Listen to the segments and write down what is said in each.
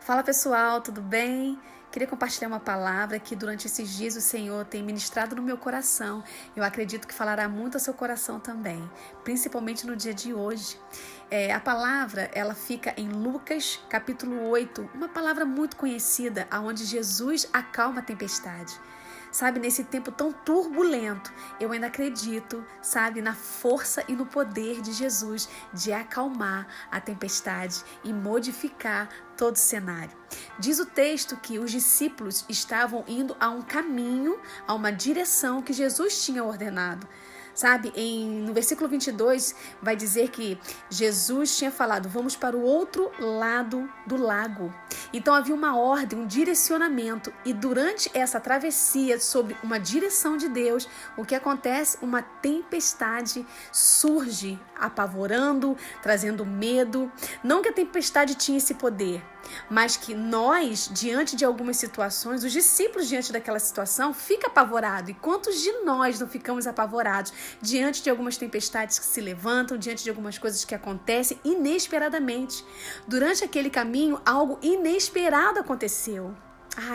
Fala pessoal, tudo bem? Queria compartilhar uma palavra que durante esses dias o Senhor tem ministrado no meu coração. Eu acredito que falará muito ao seu coração também, principalmente no dia de hoje. A palavra, ela fica em Lucas capítulo 8, uma palavra muito conhecida, onde Jesus acalma a tempestade. Sabe, nesse tempo tão turbulento, eu ainda acredito, sabe, na força e no poder de Jesus de acalmar a tempestade e modificar todo o cenário. Diz o texto que os discípulos estavam indo a um caminho, a uma direção que Jesus tinha ordenado. Sabe, no versículo 22 vai dizer que Jesus tinha falado, vamos para o outro lado do lago. Então havia uma ordem, um direcionamento, e durante essa travessia sob uma direção de Deus, o que acontece? Uma tempestade surge, apavorando, trazendo medo. Não que a tempestade tinha esse poder, mas que nós, diante de algumas situações, os discípulos diante daquela situação, ficam apavorados. E quantos de nós não ficamos apavorados diante de algumas tempestades que se levantam, diante de algumas coisas que acontecem inesperadamente? Durante aquele caminho, algo inesperado aconteceu.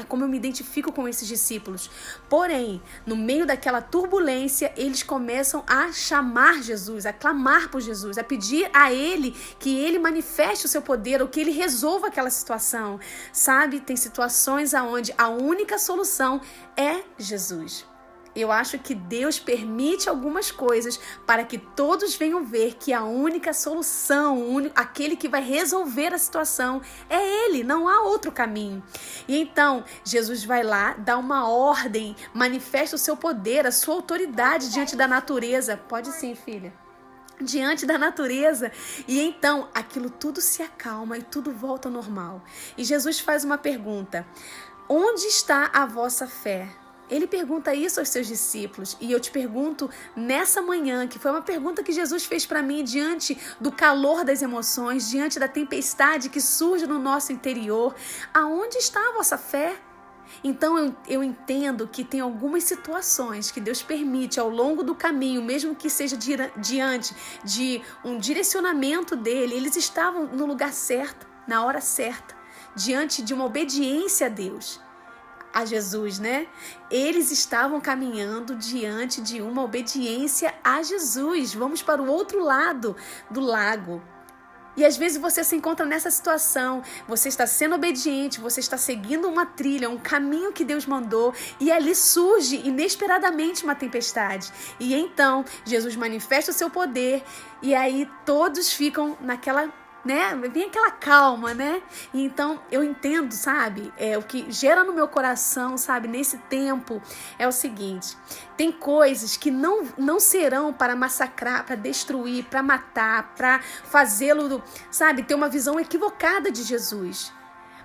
Como eu me identifico com esses discípulos. Porém, no meio daquela turbulência, eles começam a chamar Jesus, a clamar por Jesus, a pedir a Ele que Ele manifeste o seu poder, ou que Ele resolva aquela situação. Sabe, tem situações onde a única solução é Jesus. Eu acho que Deus permite algumas coisas para que todos venham ver que a única solução, aquele que vai resolver a situação é Ele, não há outro caminho. E então, Jesus vai lá, dá uma ordem, manifesta o seu poder, a sua autoridade diante da natureza. Pode sim, filha. Diante da natureza, e então aquilo tudo se acalma e tudo volta ao normal. E Jesus faz uma pergunta: onde está a vossa fé? Ele pergunta isso aos seus discípulos, e eu te pergunto nessa manhã, que foi uma pergunta que Jesus fez para mim diante do calor das emoções, diante da tempestade que surge no nosso interior: aonde está a vossa fé? Então eu entendo que tem algumas situações que Deus permite ao longo do caminho, mesmo que seja diante de um direcionamento dele. Eles estavam no lugar certo, na hora certa, diante de uma obediência a Deus, a Jesus, né? Eles estavam caminhando diante de uma obediência a Jesus. Vamos para o outro lado do lago. E às vezes você se encontra nessa situação, você está sendo obediente, você está seguindo uma trilha, um caminho que Deus mandou, e ali surge inesperadamente uma tempestade. E então Jesus manifesta o seu poder, e aí todos ficam naquela, vem aquela calma, né? E então eu entendo, sabe? O que gera no meu coração, sabe, nesse tempo é o seguinte: tem coisas que não serão para massacrar, para destruir, para matar, para fazê-lo, sabe, ter uma visão equivocada de Jesus.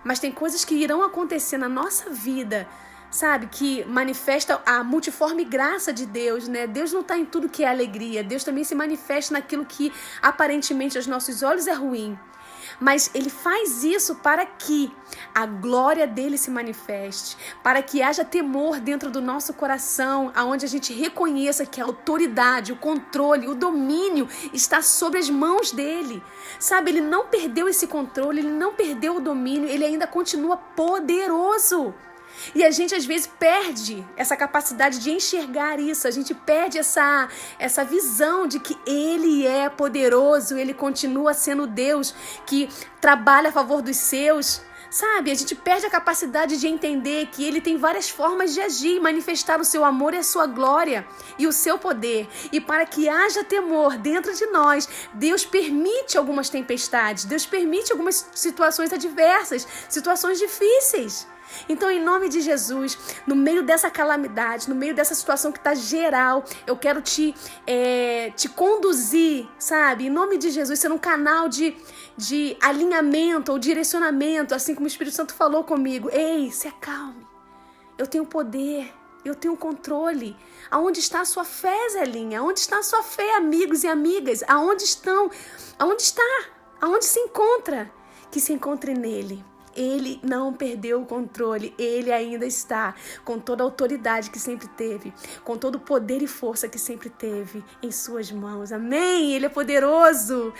Mas tem coisas que irão acontecer na nossa vida, sabe, que manifesta a multiforme graça de Deus, né? Deus não está em tudo que é alegria. Deus também se manifesta naquilo que aparentemente aos nossos olhos é ruim. Mas Ele faz isso para que a glória dele se manifeste, para que haja temor dentro do nosso coração, aonde a gente reconheça que a autoridade, o controle, o domínio está sobre as mãos dele. Sabe, ele não perdeu esse controle, ele não perdeu o domínio, ele ainda continua poderoso. E a gente às vezes perde essa capacidade de enxergar isso, a gente perde essa visão de que Ele é poderoso, Ele continua sendo Deus que trabalha a favor dos seus. Sabe, a gente perde a capacidade de entender que Ele tem várias formas de agir, manifestar o seu amor e a sua glória e o seu poder. E para que haja temor dentro de nós, Deus permite algumas tempestades, Deus permite algumas situações adversas, situações difíceis. Então, em nome de Jesus, no meio dessa calamidade, no meio dessa situação que está geral, eu quero te conduzir, sabe? Em nome de Jesus, ser um canal de alinhamento ou direcionamento, assim como o Espírito Santo falou comigo. Ei, se acalme. Eu tenho poder, eu tenho controle. Aonde está a sua fé, Zelinha? Aonde está a sua fé, amigos e amigas? Aonde estão? Aonde está? Aonde se encontra? Que se encontre nele. Ele não perdeu o controle, ele ainda está com toda a autoridade que sempre teve, com todo o poder e força que sempre teve em suas mãos. Amém? Ele é poderoso.